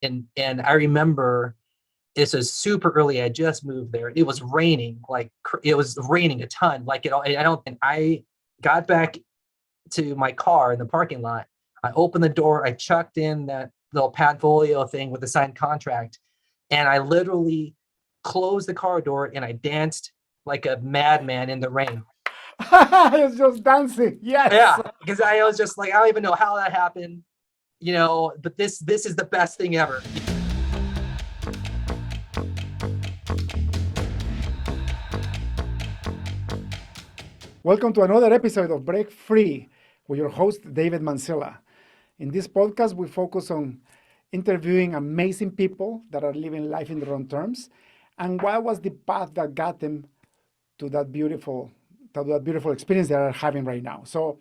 And I remember this was super early. I just moved there. It was raining, it was raining a ton. And I got back to my car in the parking lot. I opened the door. I chucked in that little Padfolio thing with the signed contract, and I literally closed the car door and I danced like a madman in the rain. I was just dancing. Yes. Yeah, because I was just like, I don't even know how that happened, but this is the best thing ever. Welcome to another episode of Break Free with your host, David Mancilla. In this podcast, we focus on interviewing amazing people that are living life in their own terms and what was the path that got them to that beautiful experience they are having right now. So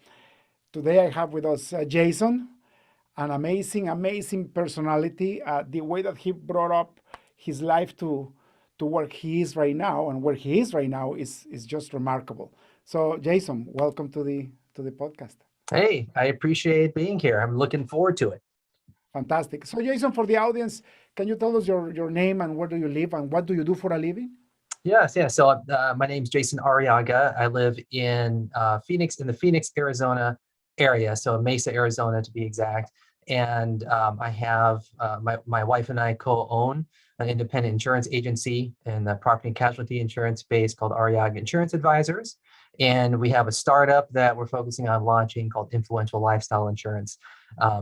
today I have with us Jason, an amazing personality. The way that he brought up his life to where he is right now and where he is right now is just remarkable. So Jason, welcome to the podcast. Hey, I appreciate being here. I'm looking forward to it. Fantastic. So Jason, for the audience, can you tell us your name and where do you live and what do you do for a living? Yes, yeah. So my name's Jason Arriaga. I live in Phoenix, in the Phoenix, Arizona area. So Mesa, Arizona, to be exact. And I have my wife and I co-own an independent insurance agency in the property and casualty insurance space called Arriaga Insurance Advisors. And we have a startup that we're focusing on launching called Influential Lifestyle Insurance.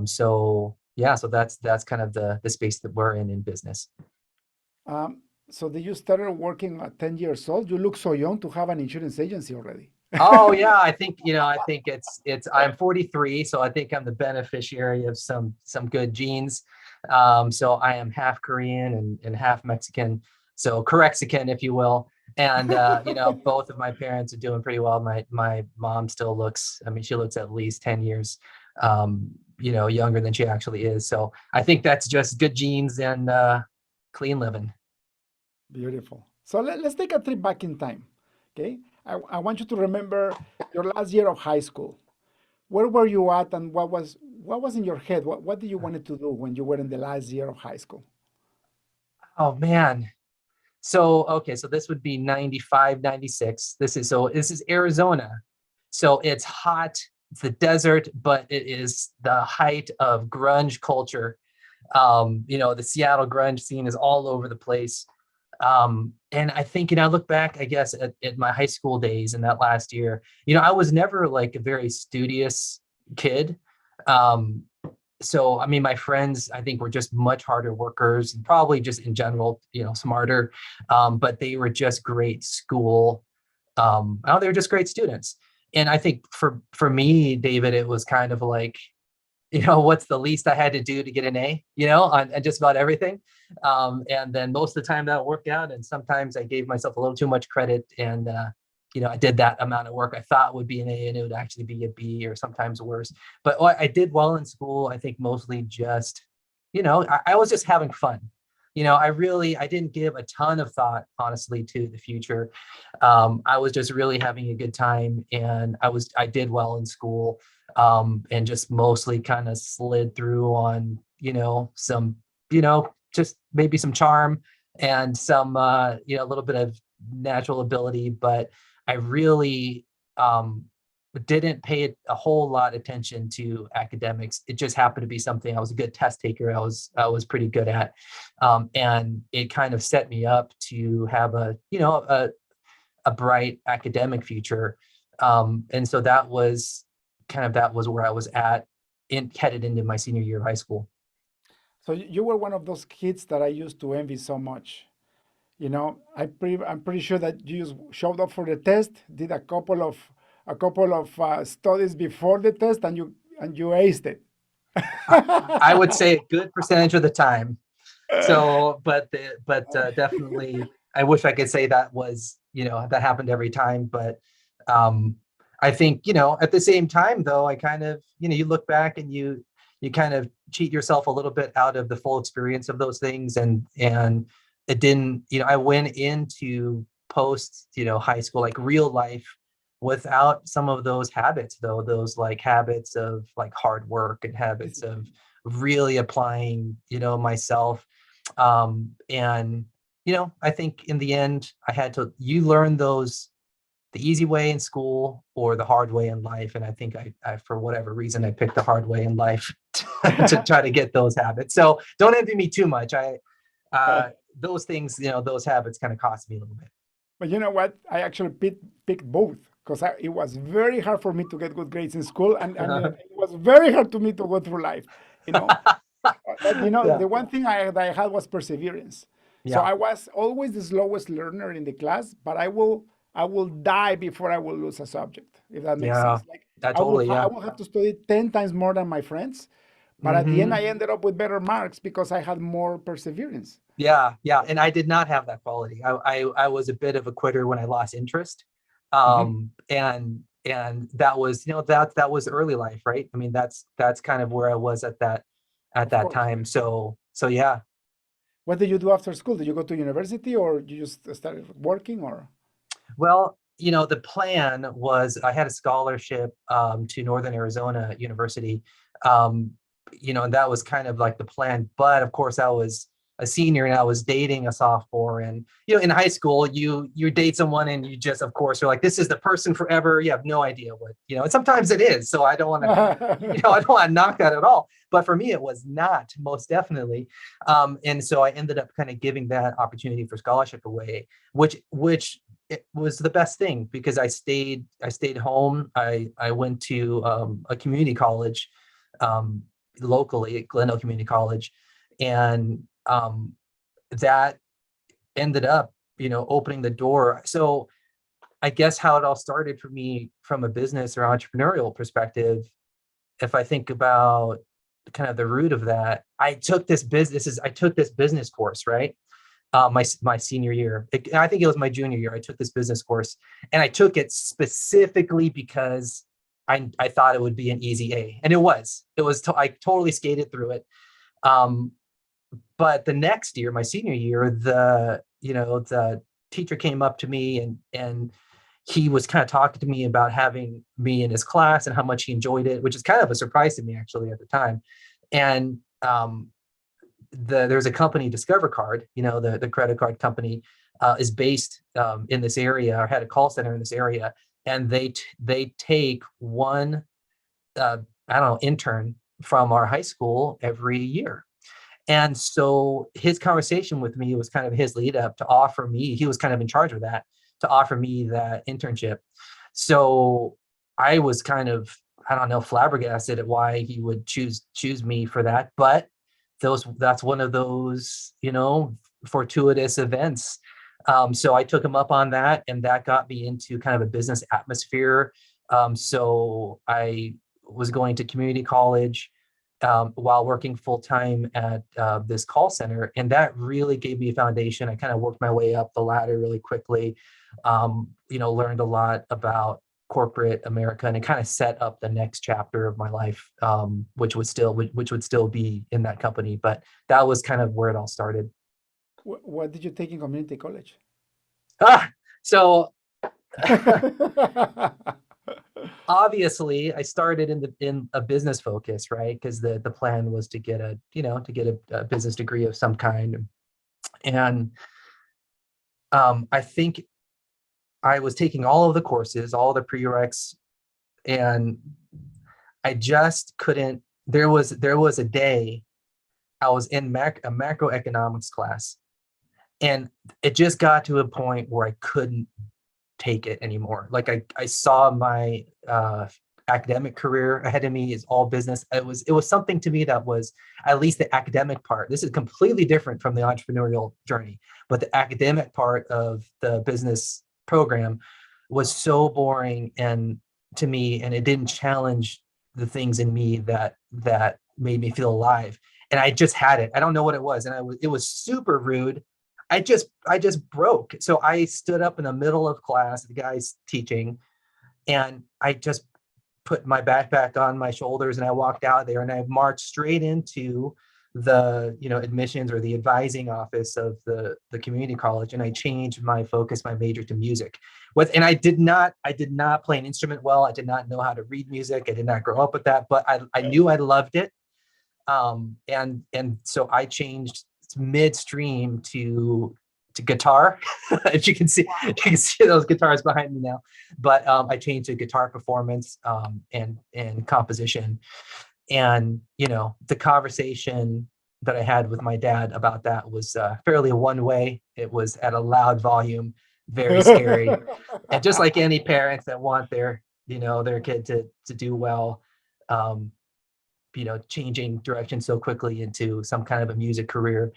So that's kind of the space that we're in business. So you started working at 10 years old. You look so young to have an insurance agency already. Oh yeah, I think it's I'm 43, so I think I'm the beneficiary of some good genes. So I am half Korean and half Mexican, so Corexican, if you will. And both of my parents are doing pretty well. My mom still looks, I mean, she looks at least 10 years younger than she actually is. So I think that's just good genes and clean living. Beautiful. So let's take a trip back in time. Okay. I want you to remember your last year of high school. Where were you at and what was in your head? What did you wanted to do when you were in the last year of high school? Oh man. So this would be 95, 96. This is Arizona. So it's hot, it's the desert, but it is the height of grunge culture. The Seattle grunge scene is all over the place. And I think, I look back, I guess, at my high school days in that last year, I was never like a very studious kid. Um, so, I mean, my friends, I think, were just much harder workers and probably just in general, smarter. But they were just great school. They were just great students. And I think for me, David, it was kind of like, what's the least I had to do to get an A, on just about everything. And then most of the time that worked out. And sometimes I gave myself a little too much credit. And, I did that amount of work I thought would be an A and it would actually be a B or sometimes worse. But I did well in school. I think mostly just, I was just having fun. I didn't give a ton of thought, honestly, to the future. I was just really having a good time, and I did well in school, and just mostly kind of slid through on, some, just maybe some charm and some, a little bit of natural ability, but I really, didn't pay a whole lot of attention to academics. It just happened to be something I was a good test taker. I was pretty good at, and it kind of set me up to have a bright academic future. And so that was where I was headed into my senior year of high school. So you were one of those kids that I used to envy so much. I'm pretty sure that you just showed up for the test, did a couple of studies before the test, and you aced it. I would say a good percentage of the time. So, but definitely, I wish I could say that was, that happened every time. But um, I think, at the same time, though, I kind of, you look back and you kind of cheat yourself a little bit out of the full experience of those things, and it didn't, I went into post, high school, like real life, without some of those habits, though, those like habits of like hard work and habits of really applying, myself. And, I think in the end, you learn those the easy way in school or the hard way in life. And I think I for whatever reason, I picked the hard way in life to try to get those habits. So don't envy me too much. Those things, those habits kind of cost me a little bit. But you know what? I actually picked both because it was very hard for me to get good grades in school, and it was very hard to me to go through life. You know, but Yeah. the one thing that I had was perseverance. So Yeah. I was always the slowest learner in the class, but I will die before I will lose a subject, if that makes Yeah. sense. Like That I will totally. I Yeah. will have to study 10 times more than my friends, but at the end I Hmm. ended up with better marks because I had more perseverance. Yeah. Yeah. And I did not have that quality. I was a bit of a quitter when I lost interest. Mhm. And that was, that was early life, right? I mean, that's kind of where I was at Of that course. time. So yeah. What did you do after school? Did you go to university or you just started working or? Well, the plan was I had a scholarship to Northern Arizona University. Um, and that was kind of like the plan. But of course, I was a senior and I was dating a sophomore. And in high school, you date someone and you just, of course, are like, this is the person forever. You have no idea what, and sometimes it is. So I don't want to, I don't want to knock that at all. But for me, it was not, most definitely. And so I ended up kind of giving that opportunity for scholarship away, which it was the best thing because I stayed home. I went to a community college um, locally at Glendale Community College, and that ended up opening the door. So I guess how it all started for me from a business or entrepreneurial perspective, if I think about kind of the root of that, I took this business course, right? My senior year. I think it was my junior year. I took this business course, and I took it specifically because I thought it would be an easy A, and it was. I totally skated through it. Um, but the next year, my senior year, the teacher came up to me and he was kind of talking to me about having me in his class and how much he enjoyed it, which is kind of a surprise to me actually at the time. And there's a company, Discover Card, the credit card company, is based in this area, or had a call center in this area, and they take one I don't know, intern from our high school every year. And so his conversation with me was kind of his lead up to offer me, he was kind of in charge of that, to offer me that internship. So I was kind of, I don't know, flabbergasted at why he would choose me for that. But that's one of those, fortuitous events. So I took him up on that, and that got me into kind of a business atmosphere. So I was going to community college while working full time at this call center. And that really gave me a foundation. I kind of worked my way up the ladder really quickly, learned a lot about corporate America, and it kind of set up the next chapter of my life, which would still be in that company. But that was kind of where it all started. What did you take in community college? So obviously I started in a business focus, right? Because the plan was to get a business degree of some kind. And I think I was taking all of the courses, all the prereqs, and I just couldn't. There was a day I was in a macroeconomics class, and it just got to a point where I couldn't take it anymore. Like I saw my academic career ahead of me is all business. It was something to me that was at least the academic part. This is completely different from the entrepreneurial journey, but the academic part of the business program was so boring and to me, and it didn't challenge the things in me that made me feel alive. And I just had it. I don't know what it was, and it was super rude. I just broke. So I stood up in the middle of class, the guy's teaching, and I just put my backpack on my shoulders and I walked out there and I marched straight into the admissions or the advising office of the community college, and I changed my focus, my major, to music. And I did not play an instrument well. I did not know how to read music. I did not grow up with that, but I knew I loved it. And so I changed midstream to guitar. If you can see those guitars behind me now. But I changed to guitar performance, and composition. And the conversation that I had with my dad about that was fairly one way. It was at a loud volume, very scary. And just like any parents that want their kid to do well, um, changing direction so quickly into some kind of a music career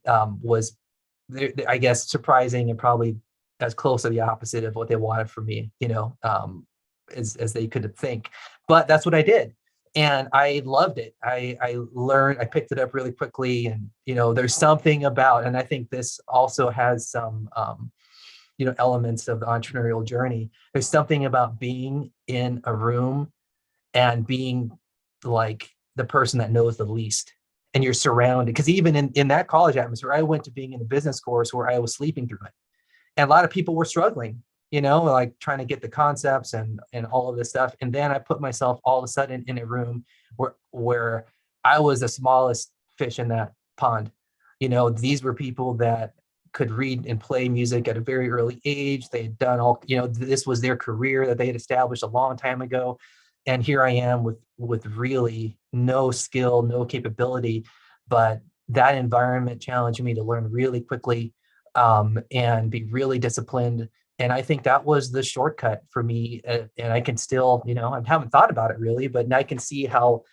was, I guess, surprising, and probably as close to the opposite of what they wanted from me, as they could think. But that's what I did. And I loved it. I picked it up really quickly. And, there's something about, and I think this also has some, elements of the entrepreneurial journey. There's something about being in a room and being like the person that knows the least, and you're surrounded. Because even in that college atmosphere, I went to being in a business course where I was sleeping through it. And a lot of people were struggling, like trying to get the concepts and all of this stuff. And then I put myself all of a sudden in a room where I was the smallest fish in that pond. These were people that could read and play music at a very early age. They had done all, this was their career that they had established a long time ago. And here I am with really no skill, no capability, but that environment challenged me to learn really quickly, and be really disciplined. And I think that was the shortcut for me. And I can still, I haven't thought about it really, but I can see how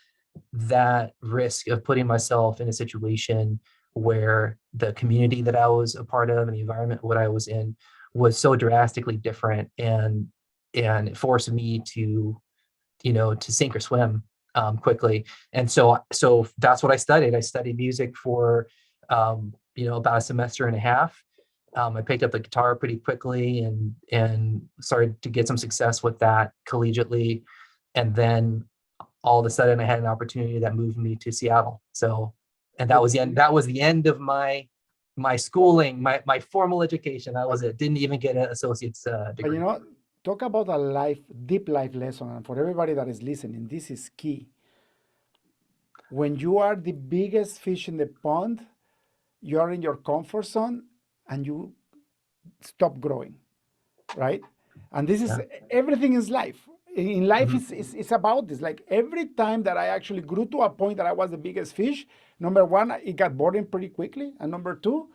that risk of putting myself in a situation where the community that I was a part of and the environment what I was in was so drastically different, and it forced me to sink or swim quickly. And so that's what I studied. I studied music for about a semester and a half. I picked up the guitar pretty quickly and started to get some success with that collegiately. And then all of a sudden I had an opportunity that moved me to Seattle. So, and that was the end of my schooling, my formal education. That was it. Didn't even get an associate's degree. But talk about a deep life lesson. And for everybody that is listening, this is key. When you are the biggest fish in the pond, you are in your comfort zone and you stop growing, right? And this is everything in life. In life, it's about this. Like every time that I actually grew to a point that I was the biggest fish, number one, it got boring pretty quickly. And number two,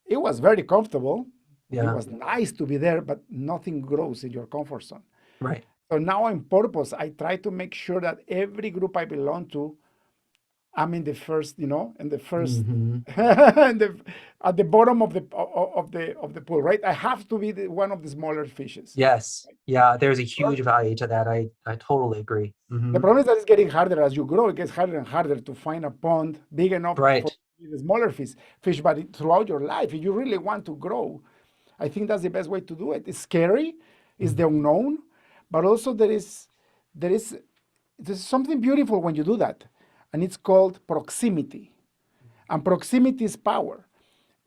it was very comfortable. It was nice to be there, but nothing grows in your comfort zone. Right. So now on purpose, I try to make sure that every group I belong to, I'm in the first, in the first, at the bottom of the pool, right? I have to be one of the smaller fishes. Yes. Yeah. There's a huge value to that. I totally agree. The problem is that it's getting harder as you grow. It gets harder and harder to find a pond big enough for the smaller fish. But throughout your life, if you really want to grow, I think that's the best way to do it. It's scary, it's the unknown, but also there is something beautiful when you do that, and it's called proximity. And proximity is power.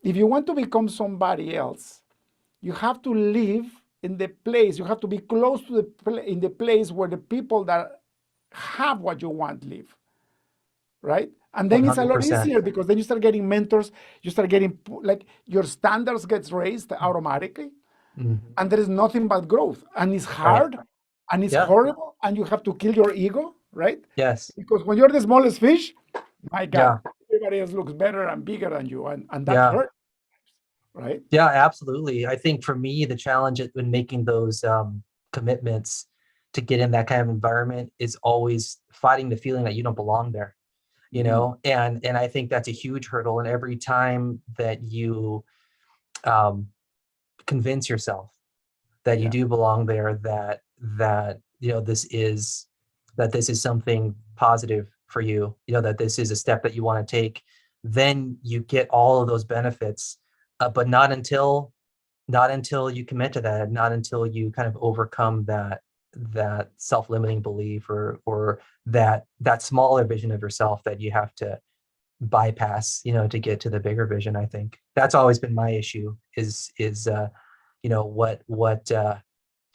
If you want to become somebody else, you have to live in the place. You have to be close to in the place where the people that have what you want live, right? And then 100%. It's a lot easier because then you start getting mentors. You start getting like your standards gets raised automatically, and there is nothing but growth. And it's hard, and it's horrible, and you have to kill your ego, right? Yes. Because when you're the smallest fish, my God, everybody else looks better and bigger than you, and that hurts, right? Yeah, absolutely. I think for me, the challenge in making those commitments to get in that kind of environment is always fighting the feeling that you don't belong there. And I think that's a huge hurdle. And every time that you convince yourself that you do belong there, that this is something positive for you, that this is a step that you want to take, then you get all of those benefits, but not until you commit to that, not until you kind of overcome that self-limiting belief or that smaller vision of yourself that you have to bypass, to get to the bigger vision. I think that's always been my issue is what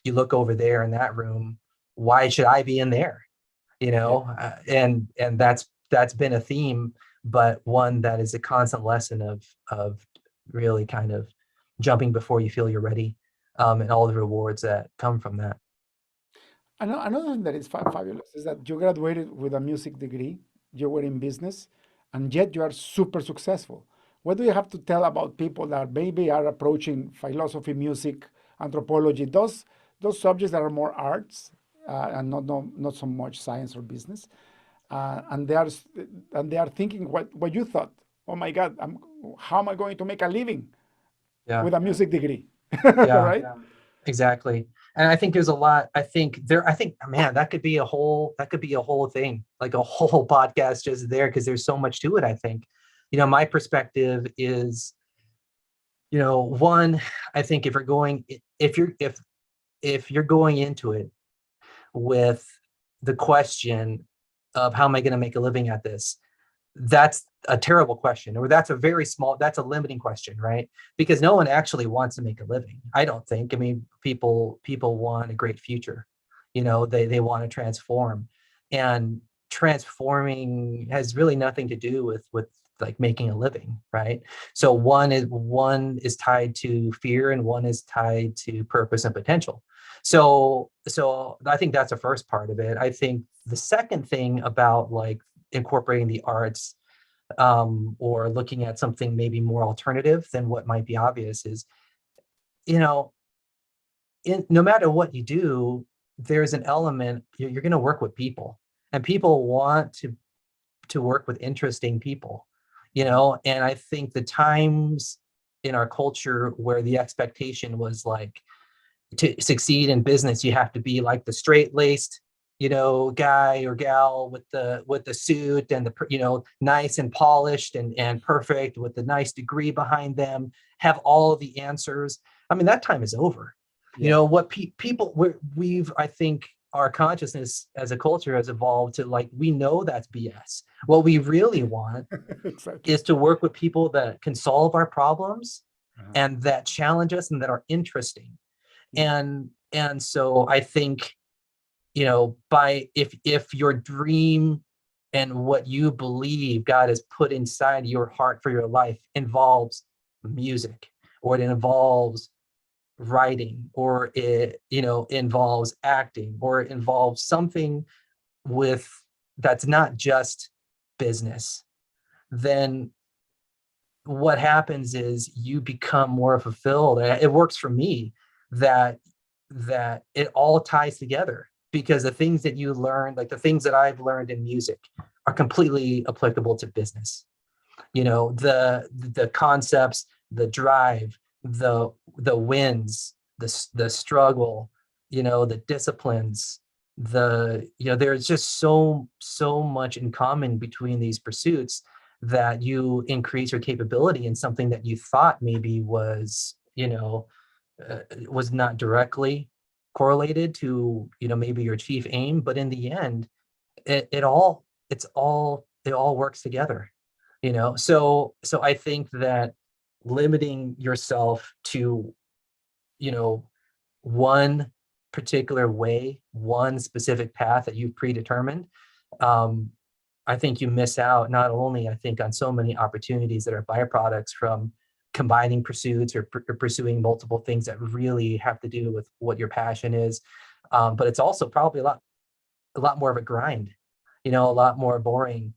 you look over there in that room, why should I be in there? And that's that's been a theme, but one that is a constant lesson of really kind of jumping before you feel you're ready, and all the rewards that come from that. Another thing that is fabulous is that you graduated with a music degree, you were in business, and yet you are super successful. What do you have to tell about people that maybe are approaching philosophy, music, anthropology, those subjects that are more arts and not so much science or business, and they are thinking what you thought. Oh my God, how am I going to make a living Yeah, with a music degree, yeah, right? exactly. And I think there's a lot. I think, man, that could be a whole thing, like a whole podcast just there, because there's so much to it. I think, my perspective is, one, I think if you're going, if you're going into it with the question of how am I going to make a living at this, that's a terrible question, or that's a limiting question, right? Because no one actually wants to make a living, I don't think. I mean, people want a great future. They want to transform, and transforming has really nothing to do with like making a living, right? So one is tied to fear, and one is tied to purpose and potential. So I think that's the first part of it. I think the second thing about like incorporating the arts, or looking at something maybe more alternative than what might be obvious, is, you know no matter what you do, there's an element, you're going to work with people, and people want to work with interesting people. And I think the times in our culture where the expectation was like, to succeed in business, you have to be like the straight laced, guy or gal with the suit, and the, nice and polished and perfect, with the nice degree behind them, have all of the answers. I mean, that time is over. Yeah. What people I think our consciousness as a culture has evolved to, like, we know that's BS. What we really want Exactly. is to work with people that can solve our problems, Uh-huh. and that challenge us, and that are interesting. Yeah. And so I think, by if your dream and what you believe God has put inside your heart for your life involves music, or it involves writing, or it involves acting, or it involves something with that's not just business, then what happens is you become more fulfilled. It works for me that it all ties together, because the things that you learn, like the things that I've learned in music, are completely applicable to business. The concepts, the drive, the wins, the struggle, the disciplines, there's just so much in common between these pursuits, that you increase your capability in something that you thought maybe was not directly correlated to, maybe your chief aim. But in the end, it all works together. So I think that limiting yourself to, you know one particular way, one specific path that you've predetermined, um, I think you miss out, not only, I think, on so many opportunities that are byproducts from combining pursuits, or pursuing multiple things that really have to do with what your passion is, but it's also probably a lot more of a grind, a lot more boring,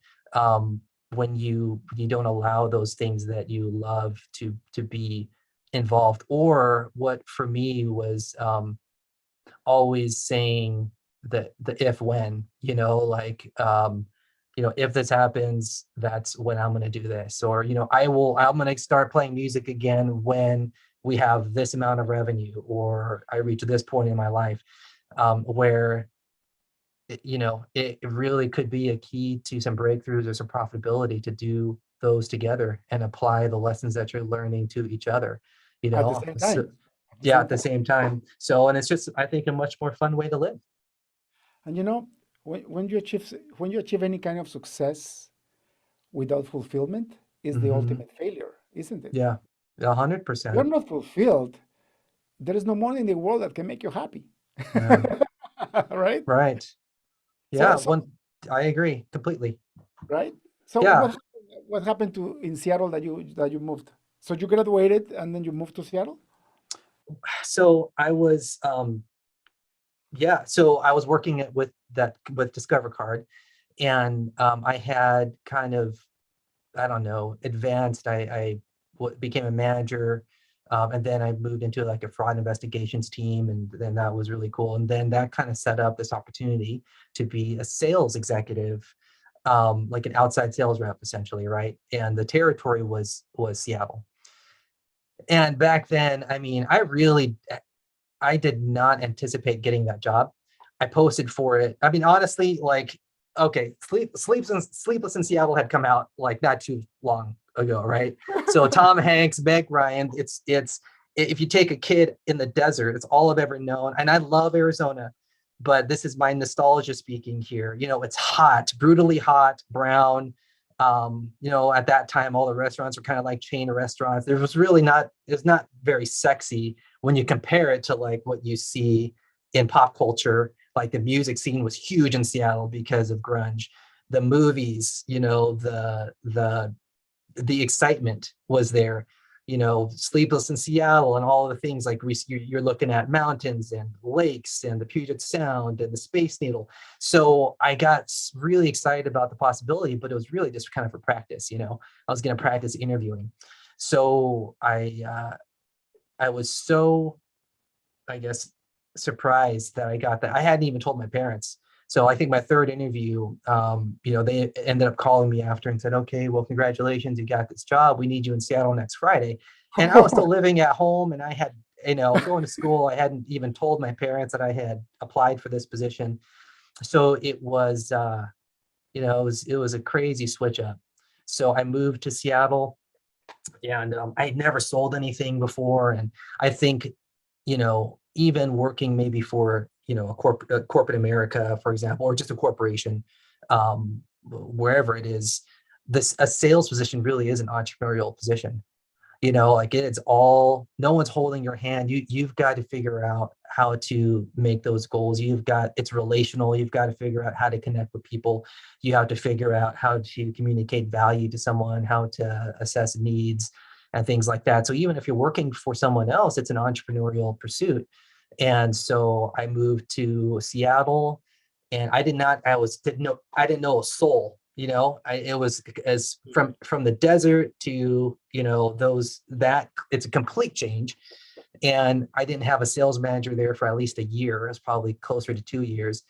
when you don't allow those things that you love to be involved. Or what for me was, always saying the if when, like, if this happens, that's when I'm going to do this. Or, I'm going to start playing music again when we have this amount of revenue, or I reach this point in my life, where it really could be a key to some breakthroughs or some profitability, to do those together and apply the lessons that you're learning to each other, At the same so, time. At the yeah, same at the time. same time. So, and it's just, I think, a much more fun way to live. And when you achieve any kind of success without fulfillment is the Hmm. ultimate failure, isn't it? Yeah, a hundred You're percent. not fulfilled. There is no money in the world that can make you happy. Yeah, Right? right. So Yeah, so I agree completely. right? So Yeah. what happened to in Seattle that you moved? So you graduated and then you moved to Seattle? So I was, yeah. So I was working with Discover Card, and I had kind of, I don't know, advanced. Became a manager, and then I moved into like a fraud investigations team, and then that was really cool. And then that kind of set up this opportunity to be a sales executive, like an outside sales rep, essentially, right? And the territory was Seattle. And back then, I mean, I did not anticipate getting that job. I posted for it. I mean, honestly, like, okay, Sleepless in Seattle had come out like not too long ago, right? So Tom Hanks, Meg Ryan, it's if you take a kid in the desert, it's all I've ever known. And I love Arizona, but this is my nostalgia speaking here. You know, it's hot, brutally hot, brown. You know, at that time, all the restaurants were kind of like chain restaurants. It's not very sexy when you compare it to like what you see in pop culture. Like the music scene was huge in Seattle because of grunge. The movies, you know, the excitement was there. You know, Sleepless in Seattle and all of the things like you're looking at mountains and lakes and the Puget Sound and the Space Needle. So I got really excited about the possibility, but it was really just kind of for practice. You know, I was going to practice interviewing. So I was so, I guess, surprised that I got that. I hadn't even told my parents. So I think my third interview, you know, they ended up calling me after and said, okay, well, congratulations, you got this job. We need you in Seattle next Friday. And I was still living at home, and I had, you know, going to school. I hadn't even told my parents that I had applied for this position. So it was, you know, it was a crazy switch up. So I moved to Seattle, and I never sold anything before. And I think, you know, even working maybe for, you know, corporate America, for example, or just a corporation, wherever it is, a sales position really is an entrepreneurial position. You know, like it's all, no one's holding your hand. You've got to figure out how to make those goals. It's relational. You've got to figure out how to connect with people. You have to figure out how to communicate value to someone, how to assess needs and things like that. So even if you're working for someone else, it's an entrepreneurial pursuit. And so I moved to Seattle, and I didn't know a soul. You know, it was as from the desert to, you know, that it's a complete change. And I didn't have a sales manager there for at least a year. It was probably closer to 2 years.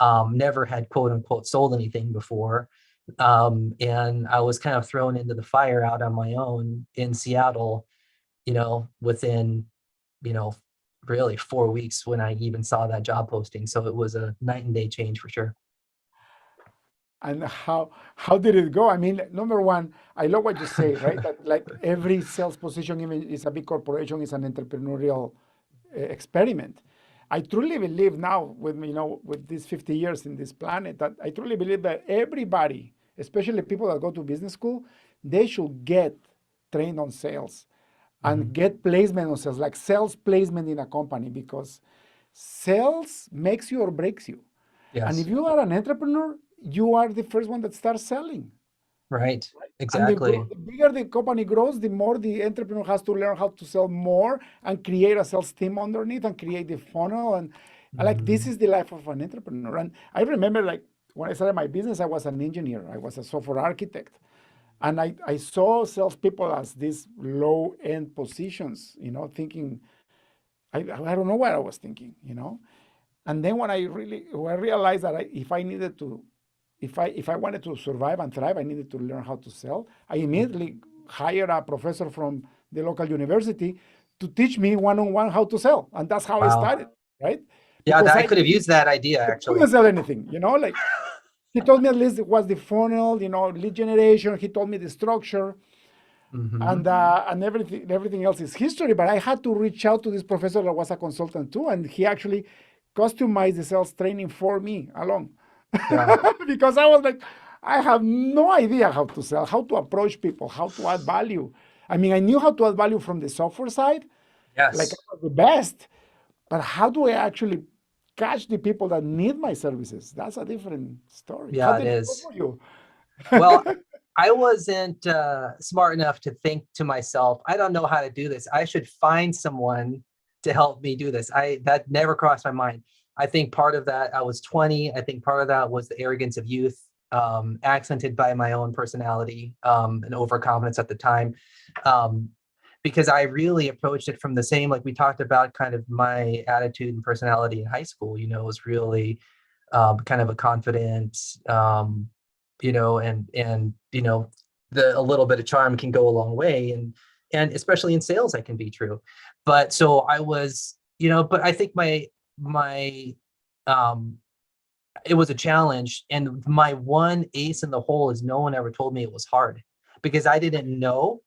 Never had quote unquote sold anything before. And I was kind of thrown into the fire out on my own in Seattle, you know, within, you know, really 4 weeks when I even saw that job posting. So it was a night and day change for sure. And how did it go? I mean, number one, I love what you say, right? That like every sales position, even is a big corporation, is an entrepreneurial experiment. I truly believe now, with with these 50 years in this planet, that I truly believe that everybody, especially people that go to business school, they should get trained on sales and Mhm. get placement on sales, like sales placement in a company, because sales makes you or breaks you. And if Yes. you are an entrepreneur, you are the first one that starts selling. Right. And Exactly. the bigger the company grows, the more the entrepreneur has to learn how to sell more and create a sales team underneath and create the funnel. And like this Mhm. is the life of an entrepreneur. And I remember like when I started my business, I was an engineer. I was a software architect. And I saw salespeople as these low end positions, thinking, I don't know what I was thinking. And then when I realized that if I needed to, if I wanted to survive and thrive, I needed to learn how to sell. I immediately hired a professor from the local university to teach me one-on-one how to sell, and that's how I Wow. started, right? Yeah, Because I I could have used that idea couldn't actually. sell anything, like he told me at least it was the funnel, lead generation. He told me the structure, Hmm. and everything else is history. But I had to reach out to this professor that was a consultant too, and he actually customized the sales training for me alone. Yeah. Because I was like, I have no idea how to sell, how to approach people, how to add value. I mean, I knew how to add value from the software side, like I Yes. was the best, but how do I actually catch the people that need my services? That's a different story. How Yeah, it did it go is. for you? Well, I wasn't smart enough to think to myself, I don't know how to do this. I should find someone to help me do this. That never crossed my mind. I think part of that, I was 20. I think part of that was the arrogance of youth, accented by my own personality, and overconfidence at the time. Um, because I really approached it from the same, like we talked about, kind of my attitude and personality in high school, was really kind of a confident, and a little bit of charm can go a long way, and especially in sales, that can be true. But so I was, but I think my um it was a challenge, and my one ace in the hole is no one ever told me it was hard, because I didn't know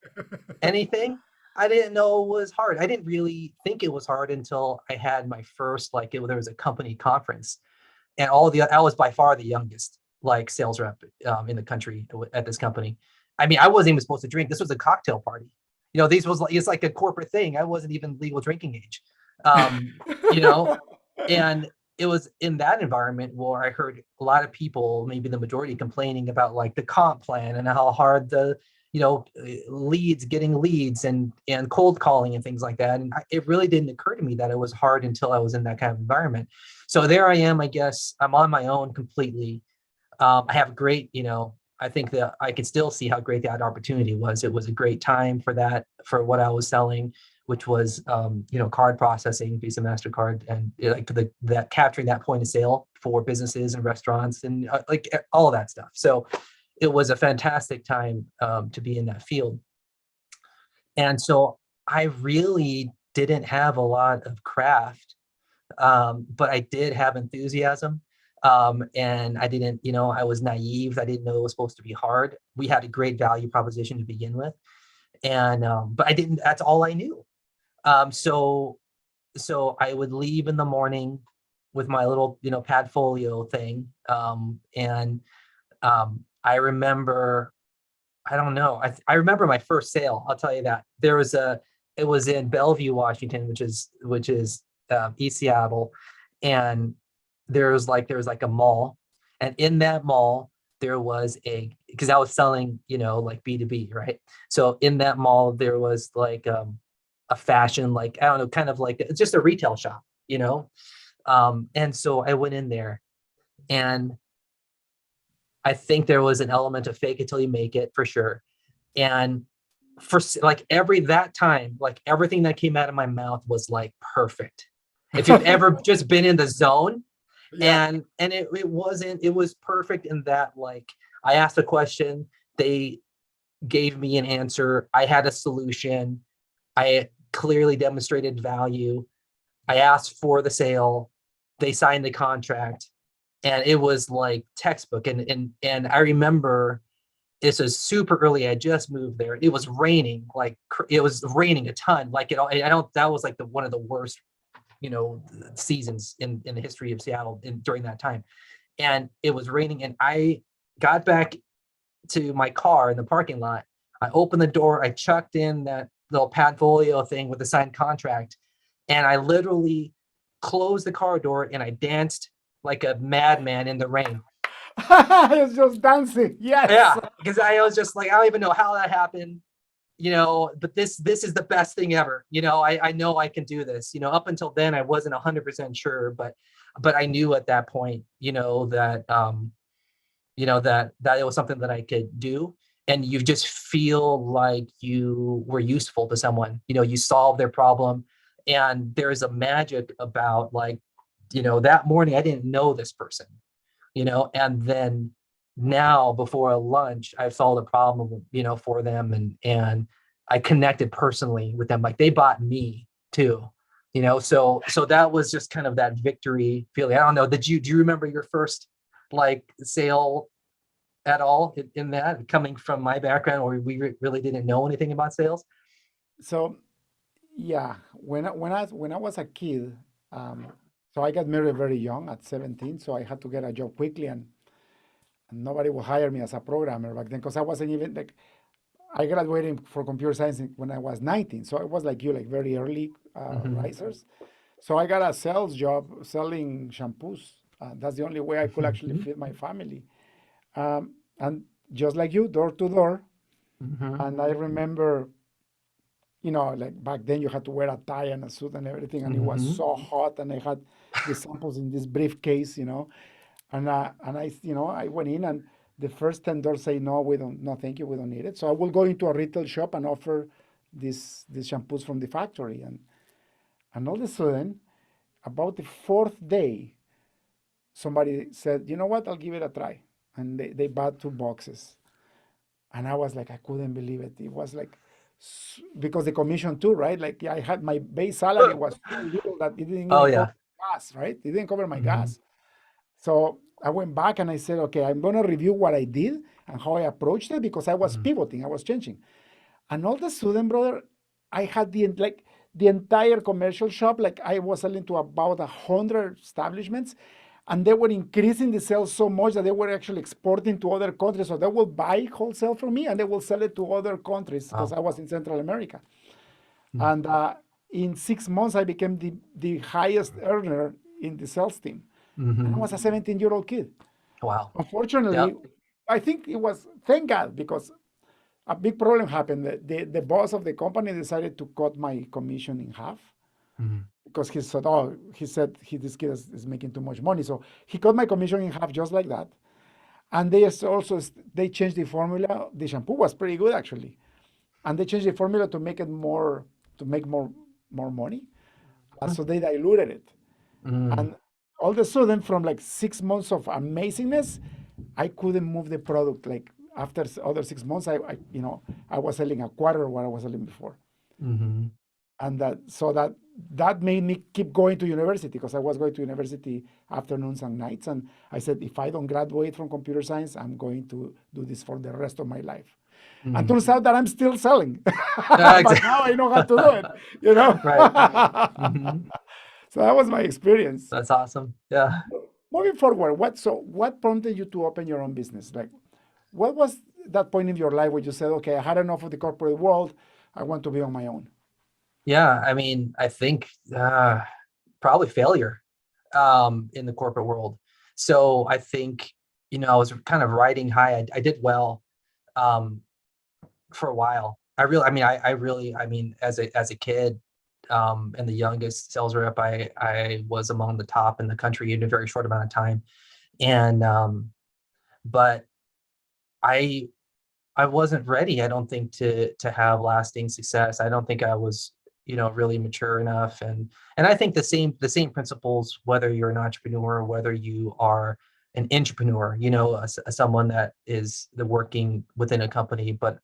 anything. I didn't know it was hard. I didn't really think it was hard until I had my first, like, there was a company conference, and I was by far the youngest, like, sales rep in the country at this company. I mean, I wasn't even supposed to drink. This was a cocktail party. It's like a corporate thing. I wasn't even legal drinking age. You know, and it was in that environment where I heard a lot of people, maybe the majority, complaining about, like, the comp plan and how hard the getting leads and cold calling and things like that. And it really didn't occur to me that it was hard until I was in that kind of environment. So there I am. I guess I'm on my own completely. I have great, I think that I could still see how great that opportunity was. It was a great time for what I was selling, which was, card processing, Visa, MasterCard, and like that capturing that point of sale for businesses and restaurants, and like all of that stuff. So it was a fantastic time to be in that field. And so I really didn't have a lot of craft, but I did have enthusiasm. And I didn't, I was naive. I didn't know it was supposed to be hard. We had a great value proposition to begin with. And, but I didn't, that's all I knew. So I would leave in the morning with my little, Padfolio thing. I remember, I don't know. I remember my first sale. I'll tell you that. It was in Bellevue, Washington, which is East Seattle, and there was like a mall, and in that mall there was because I was selling, like B2B, right? So in that mall there was like a fashion, like, I don't know, kind of like it's just a retail shop, and so I went in there, and I think there was an element of fake it till you make it, for sure. And for like that time, like everything that came out of my mouth was like perfect. If you've ever just been in the zone, Yeah. and it was perfect in that, like, I asked a question, they gave me an answer, I had a solution, I clearly demonstrated value, I asked for the sale, they signed the contract, and it was like textbook. And I remember this was super early. I just moved there. It was raining, like it was raining a ton. Like I don't. That was like one of the worst, seasons in the history of Seattle during that time. And it was raining, and I got back to my car in the parking lot. I opened the door. I chucked in that little Padfolio thing with the signed contract, and I literally closed the car door and I danced like a madman in the rain. It's just dancing. Yes. Yeah, because I was just like, I don't even know how that happened, but this is the best thing ever. I know I can do this. Up until then I wasn't 100% sure, but I knew at that point, that it was something that I could do. And you just feel like you were useful to someone, you solve their problem. And there's a magic about, like, that morning I didn't know this person, and then now before a lunch I solved a problem, for them, and I connected personally with them, like they bought me too, so that was just kind of that victory feeling. I don't know, do you remember your first, like, sale at all in that, coming from my background where we really didn't know anything about sales? So yeah, when I was a kid, um, so I got married very young at 17, so I had to get a job quickly, and nobody would hire me as a programmer back then because I wasn't even like I graduated for computer science when I was 19, so it was like you, like very early Hmm. risers. So I got a sales job selling shampoos. That's the only way I could actually feed my family. And just like you, door to door. Mm-hmm. And I remember, like back then you had to wear a tie and a suit and everything, and it was Mm-hmm. so hot, and I had the samples in this briefcase. And I went in, and the first 10 doors say, no, we don't, no, thank you, we don't need it. So I will go into a retail shop and offer these shampoos from the factory. And all of a sudden, about the fourth day, somebody said, you know what, I'll give it a try. And they bought 2 boxes. And I was like, I couldn't believe it. It was like, because the commission too, right? Like I had my base salary was so little that it didn't Oh even cover yeah. gas, right? It didn't cover my Mm-hmm. gas. So I went back and I said, okay, I'm going to review what I did and how I approached it because I was Mm-hmm. pivoting, I was changing. And all of a sudden, brother, I had the entire commercial shop, like I was selling to about 100 establishments, and they were increasing the sales so much that they were actually exporting to other countries. So they will buy wholesale from me and they will sell it to other countries because Wow. I was in Central America. Mm. And in 6 months, I became the highest earner in the sales team. And I Mm-hmm. was a 17-year-old kid. Wow. Unfortunately, Yep. I think it was, thank God, because a big problem happened. The boss of the company decided to cut my commission in half Mm-hmm. because this kid is making too much money. So he cut my commission in half just like that. And they changed the formula. The shampoo was pretty good actually, and they changed the formula to make it more to make more money. So they diluted it. Mm-hmm. And all of a sudden, from like 6 months of amazingness, I couldn't move the product. Like after other 6 months, I was selling a quarter of what I was selling before, Mm-hmm. and that made me keep going to university because I was going to university afternoons and nights. And I said, if I don't graduate from computer science, I'm going to do this for the rest of my life. And Mm-hmm. turns out that I'm still selling, but now I Exactly. know how to do it. You know. Right. Mm-hmm. So that was my experience. That's awesome. Yeah. Moving forward, what prompted you to open your own business? Like, what was that point in your life where you said, okay, I had enough of the corporate world, I want to be on my own? Yeah. I mean, I think probably failure in the corporate world. So I think, I was kind of riding high. I did well um, for a while. I mean, as a kid and the youngest sales rep, I was among the top in the country in a very short amount of time. And but I I wasn't ready, I don't think, to have lasting success. I don't think I was, really mature enough. And I think the same principles, whether you're an entrepreneur, whether you are an entrepreneur, someone that is the working within a company, but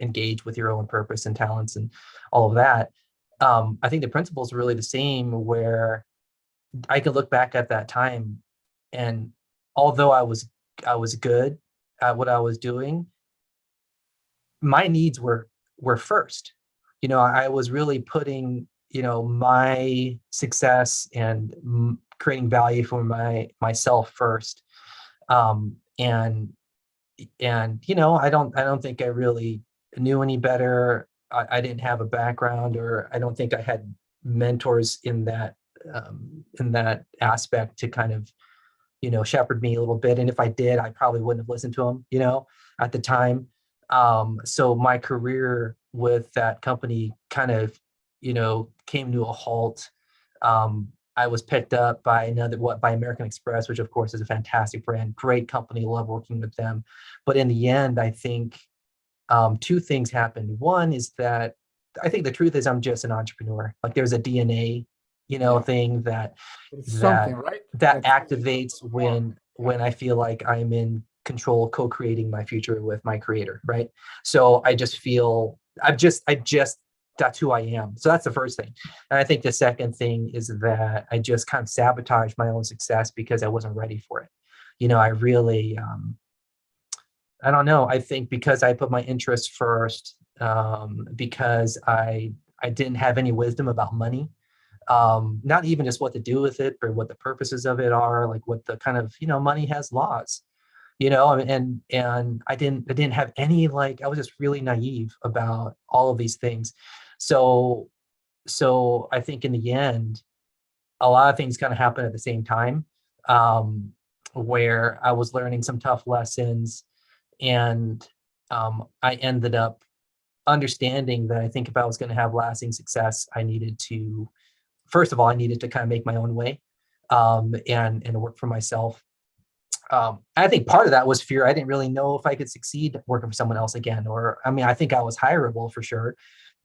engaged with your own purpose and talents and all of that. I think the principles are really the same. Where I could look back at that time, and although I was good at what I was doing, my needs were first. I was really putting, my success and creating value for myself first. And I don't think I really knew any better. I didn't have a background, or I don't think I had mentors in that aspect to kind of, shepherd me a little bit. And if I did, I probably wouldn't have listened to them, at the time. So my career with that company kind of, came to a halt. I was picked up by American Express, which of course is a fantastic brand, great company, love working with them. But in the end, I think two things happened. One is that I think the truth is I'm just an entrepreneur. Like there's a DNA, Yeah, thing that it's something, that right? that That tells you activates more. when I feel like I'm in control, co-creating my future with my creator, right? So I just that's who I am. So that's the first thing. And I think the second thing is that I just kind of sabotaged my own success because I wasn't ready for it. I really I don't know. I think because I put my interests first, because I didn't have any wisdom about money, not even just what to do with it, but what the purposes of it are, like what the kind of, money has laws, and I didn't have any, like, I was just really naive about all of these things. So so I think in the end, a lot of things kind of happen at the same time, where I was learning some tough lessons, And I ended up understanding that I think if I was going to have lasting success, I needed to, first of all, I needed to kind of make my own way, and work for myself. I think part of that was fear. I didn't really know if I could succeed working for someone else again, or, I mean, I think I was hireable for sure,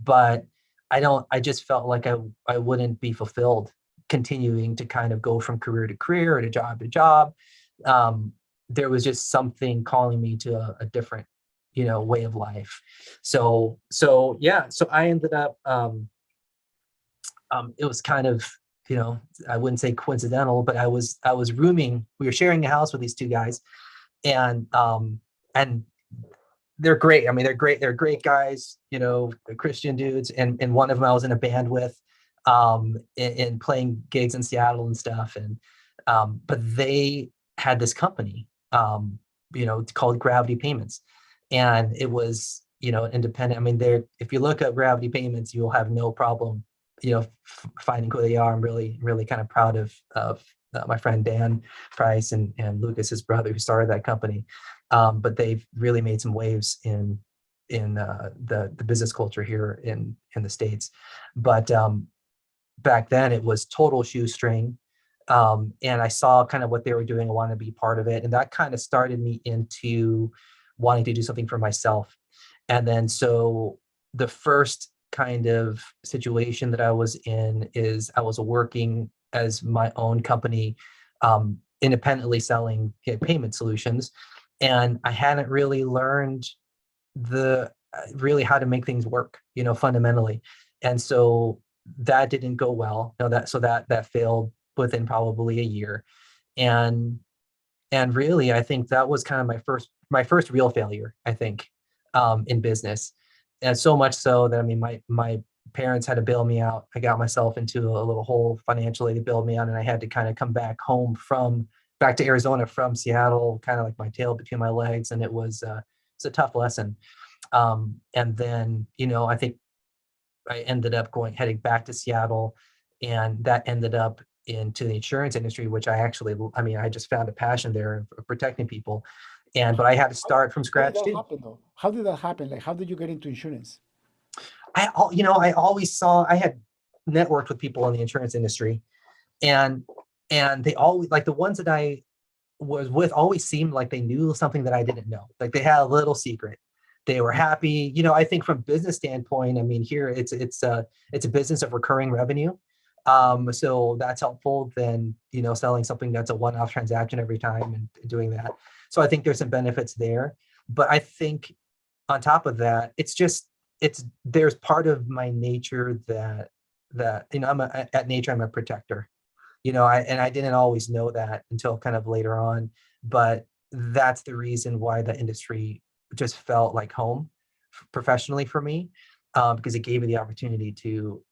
but I just felt like I wouldn't be fulfilled continuing to kind of go from career to career or to job to job. Um, there was just something calling me to a different, way of life. Yeah, so I ended up, it was kind of, I wouldn't say coincidental, but I was rooming. We were sharing a house with these two guys, and they're great. I mean, they're great. They're great guys. They're Christian dudes, and one of them I was in a band with, and playing gigs in Seattle and stuff. And but they had this company, called Gravity Payments, and it was, independent. I mean, if you look at Gravity Payments, you'll have no problem, finding who they are. I'm really, really kind of proud of my friend Dan Price and Lucas, his brother, who started that company. But they've really made some waves in the business culture here in the States. But back then it was total shoestring. And I saw kind of what they were doing. I wanted to be part of it. And that kind of started me into wanting to do something for myself. And then so the first kind of situation that I was in is I was working as my own company, independently selling payment solutions. And I hadn't really learned really how to make things work, fundamentally. And so that didn't go well. That failed within probably a year. And really, I think that was kind of my first real failure, I think, in business. And so much so that, I mean, my parents had to bail me out. I got myself into a little hole financially. To bail me out, and I had to kind of come back to Arizona from Seattle, kind of like my tail between my legs. And it's a tough lesson. And then, I think I ended up heading back to Seattle, and that ended up into the insurance industry, which I just found a passion there of protecting people. But I had to start from How did scratch that too. happen though? How did that happen? Like, how did you get into insurance? I always saw, I had networked with people in the insurance industry, and they always, like, the ones that I was with always seemed like they knew something that I didn't know. Like they had a little secret. They were happy. I think from business standpoint, I mean, here it's a business of recurring revenue. So that's helpful than, selling something that's a one-off transaction every time and doing that. So I think there's some benefits there. But I think on top of that, there's part of my nature that at nature, I'm a protector. I didn't always know that until kind of later on, but that's the reason why the industry just felt like home professionally for me, because it gave me the opportunity to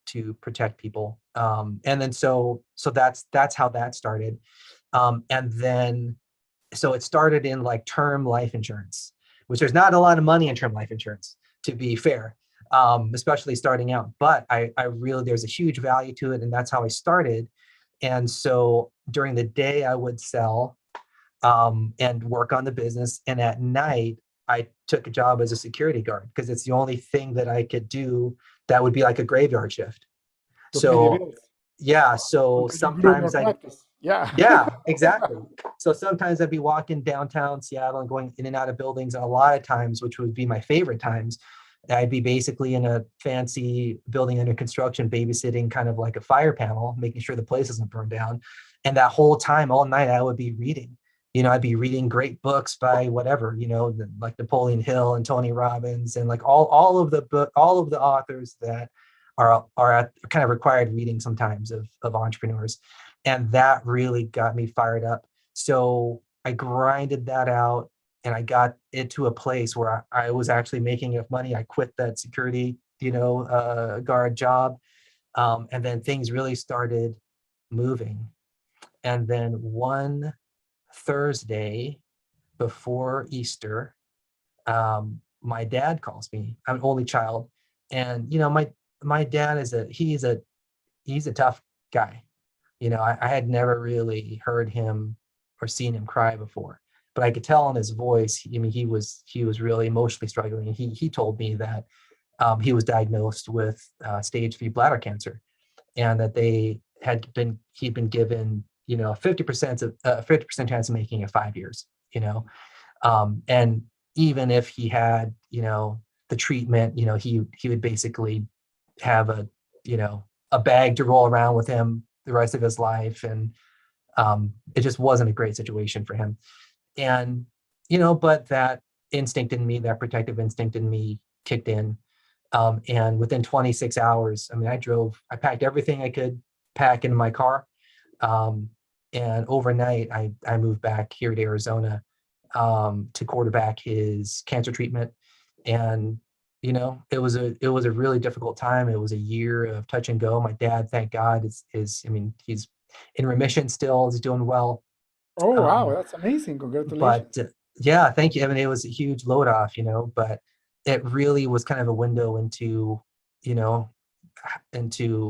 protect people. And then so that's how that started. And then so it started in like term life insurance, which there's not a lot of money in term life insurance, to be fair, especially starting out. But I really, there's a huge value to it, and that's how I started. And so during the day, I would sell, and work on the business. And at night, I took a job as a security guard because it's the only thing that I could do that would be like a graveyard shift. To pay the So bills. yeah, so Because you grew more sometimes practice. Yeah. yeah, exactly. So sometimes I'd be walking downtown Seattle and going in and out of buildings. And a lot of times, which would be my favorite times, I'd be basically in a fancy building under construction, babysitting kind of like a fire panel, making sure the place doesn't burn down. And that whole time, all night, I would be reading. I'd be reading great books by whatever, like Napoleon Hill and Tony Robbins, and like all of the authors that are at kind of required reading sometimes of entrepreneurs. And that really got me fired up. So I grinded that out, and I got it to a place where I was actually making enough money. I quit that security, guard job. And then things really started moving. And then one Thursday before Easter, my dad calls me. I'm an only child. And, my dad he's a tough guy. I had never really heard him or seen him cry before, but I could tell in his voice, I mean, he was really emotionally struggling. He told me that he was diagnosed with stage 3 bladder cancer, and that he'd been given, 50% chance of making it 5 years, and even if he had, the treatment, he would basically have a bag to roll around with him the rest of his life. And it just wasn't a great situation for him. And, but that instinct in me, that protective instinct in me kicked in. And within 26 hours, I mean, I packed everything I could pack in my car. And overnight, I moved back here to Arizona to quarterback his cancer treatment. And, it was a really difficult time. It was a year of touch and go. My dad, thank God, he's in remission still, he's doing well. Oh, wow, that's amazing. Congratulations. But yeah, thank you. I mean, it was a huge load off, but it really was kind of a window into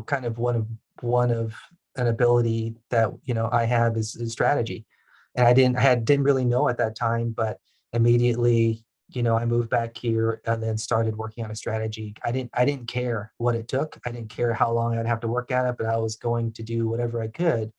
kind of one of an ability that, I have is strategy. And I didn't really know at that time, but immediately, I moved back here and then started working on a strategy. I didn't care what it took. I didn't care how long I'd have to work at it, but I was going to do whatever I could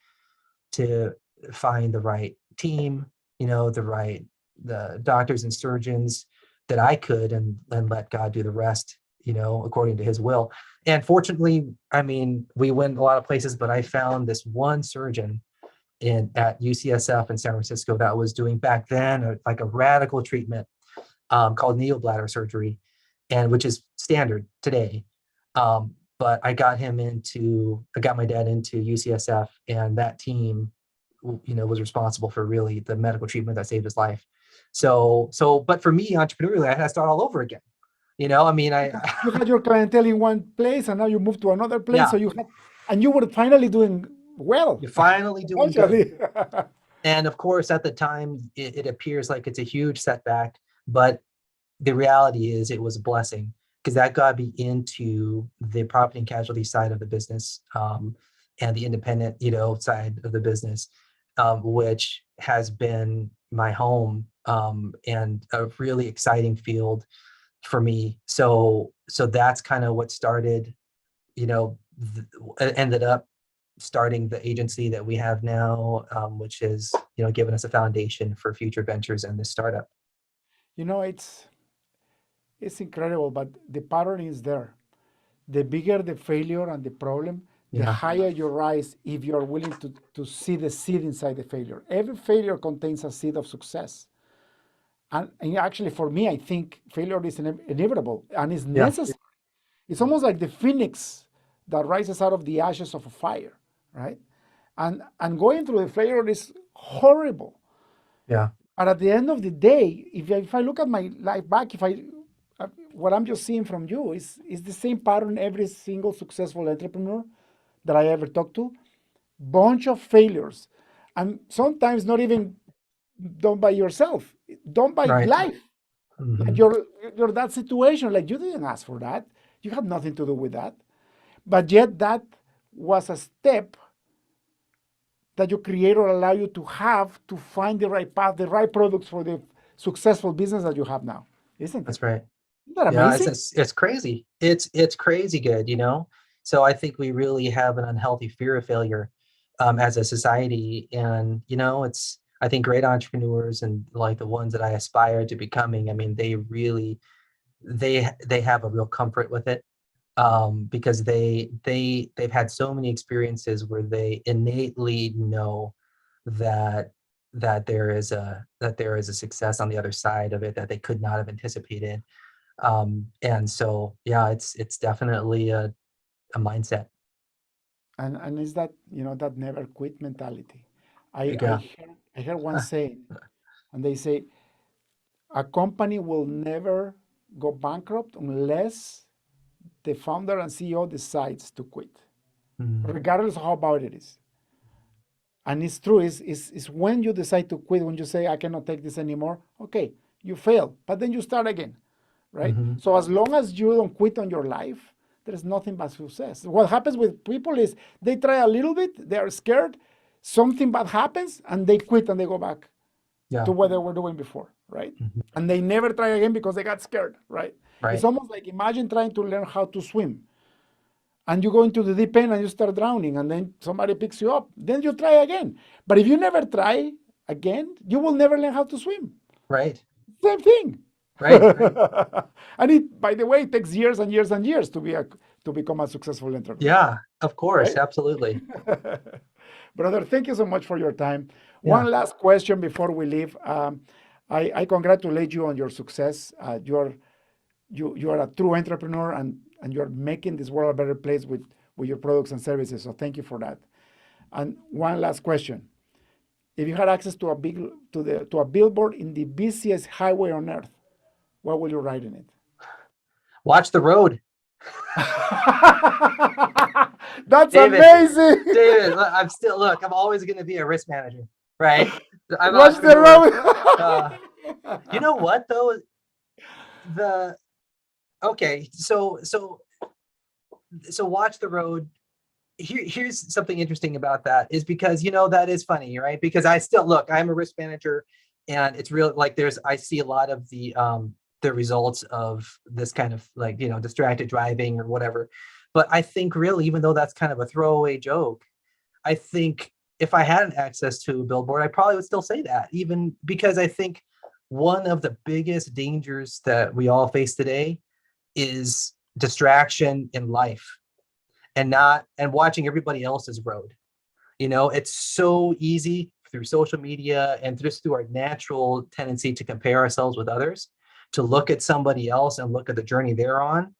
to find the right team, the doctors and surgeons that I could, and let God do the rest, according to his will. And fortunately, I mean, we went a lot of places, but I found this one surgeon at UCSF in San Francisco that was doing back then like a radical treatment called neobladder surgery, and which is standard today. But I got my dad into UCSF, and that team, was responsible for really the medical treatment that saved his life. So, but for me, entrepreneurially, I had to start all over again. I mean, You had your clientele in one place, and now you moved to another place. Yeah. So and you were finally doing well. You're finally doing good. Actually. And of course, at the time, it appears like it's a huge setback, but the reality is it was a blessing, because that got me into the property and casualty side of the business, and the independent, side of the business, which has been my home, and a really exciting field for me. So that's kind of what started, ended up starting the agency that we have now, which is, given us a foundation for future ventures in this startup. It's incredible, but the pattern is there. The bigger the failure and the problem, the Yeah. higher you rise if you're willing to see the seed inside the failure. Every failure contains a seed of success. And actually, for me, I think failure is inevitable and is Yeah. necessary. It's almost like the phoenix that rises out of the ashes of a fire, right? And going through the failure is horrible. Yeah. But at the end of the day, if I look at my life back, what I'm just seeing from you is the same pattern every single successful entrepreneur that I ever talked to. Bunch of failures, and sometimes not even done by yourself, done by Right. life. Mhm. Like you're that situation, like you didn't ask for that. You had nothing to do with that. But yet that was a step that your creator allow you to have to find the right path, the right products for the successful business that you have now. Isn't it? That's right. Isn't that Yeah, amazing? it's crazy. It's crazy good, So I think we really have an unhealthy fear of failure, as a society. And, I think great entrepreneurs, and like the ones that I aspire to becoming, I mean, they really, they have a real comfort with it, because they've had so many experiences where they innately know that there is a success on the other side of it that they could not have anticipated. And so, yeah, it's definitely a mindset. And it's that, that never quit mentality. I, I Yeah. heard, I heard one saying, and they say a company will never go bankrupt unless the founder and CEO decides to quit, Mm, regardless of how bad it is. And it's true, it's when you decide to quit, when you say, I cannot take this anymore, okay, you fail, but then you start again, right? mhm. So as long as you don't quit on your life, there's nothing but success. What happens with people is they try a little bit, they are scared, something bad happens, and they quit and they go back. Yeah. to what they were doing before, right? Mhm. And they never try again because they got scared, right? Right. It's almost like imagine trying to learn how to swim and you go into the deep end and you start drowning and then somebody picks you up. Then you try again. But if you never try again, you will never learn how to swim. Right. Same thing. Right. And it, by the way, it takes years and years and years to become a successful entrepreneur. Yeah, of course. Right? Absolutely. Brother, thank you so much for your time. Yeah. One last question before we leave. I congratulate you on your success. You are a true entrepreneur and you're making this world a better place with your products and services. So thank you for that. And one last question. If you had access to a billboard in the busiest highway on earth, what will you write in it? Watch the road. That's David, amazing. David, I'm always going to be a risk manager, right? I'm Watch the entrepreneur. road. You know what though? So watch the road. Here's something interesting about that is because, that is funny, right? Because I'm a risk manager and it's real, like I see a lot of the results of this kind of distracted driving or whatever. But I think really, even though that's kind of a throwaway joke, I think if I had access to a billboard, I probably would still say that, even because I think one of the biggest dangers that we all face today is distraction in life and watching everybody else's road. It's so easy through social media and just through our natural tendency to compare ourselves with others, to look at somebody else and look at the journey they're on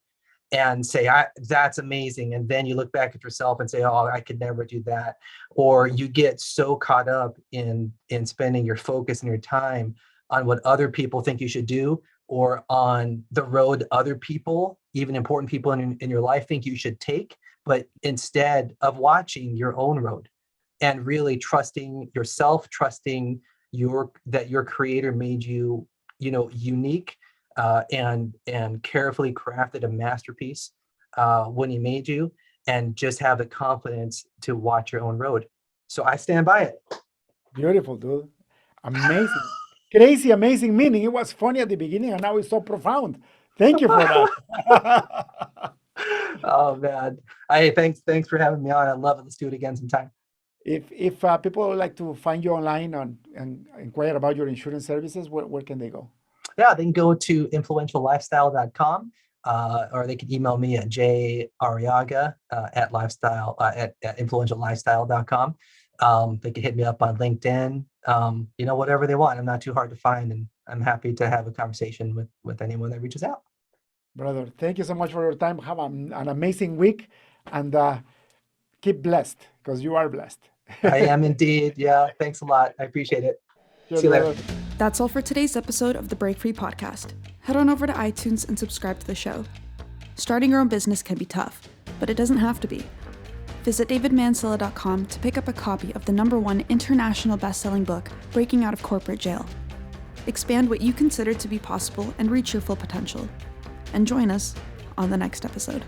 and say, that's amazing. And then you look back at yourself and say, oh, I could never do that. Or you get so caught up in spending your focus and your time on what other people think you should do, or on the road other people, even important people in your life, think you should take, but instead of watching your own road and really trusting yourself, trusting that your creator made you, unique, and carefully crafted a masterpiece when he made you, and just have the confidence to watch your own road. So I stand by it. Beautiful, dude. Amazing. Crazy, amazing meaning. It was funny at the beginning and now it's so profound. Thank you for that. Oh man. Hey, thanks for having me on. I love it. Let's do it again sometime. If people would like to find you online and inquire about your insurance services, where can they go? Yeah, they can go to influentiallifestyle.com, or they can email me at Arriaga at influentiallifestyle.com. They can hit me up on LinkedIn, whatever they want. I'm not too hard to find, and I'm happy to have a conversation with anyone that reaches out. Brother, thank you so much for your time. Have an amazing week, and keep blessed, because you are blessed. I am indeed. Yeah, thanks a lot. I appreciate it. Cheers, see you later. That's all for today's episode of the Break Free Podcast. Head on over to iTunes and subscribe to the show. Starting your own business can be tough, but it doesn't have to be. Visit davidmansilla.com to pick up a copy of the #1 international best-selling book, Breaking Out of Corporate Jail. Expand what you consider to be possible and reach your full potential. And join us on the next episode.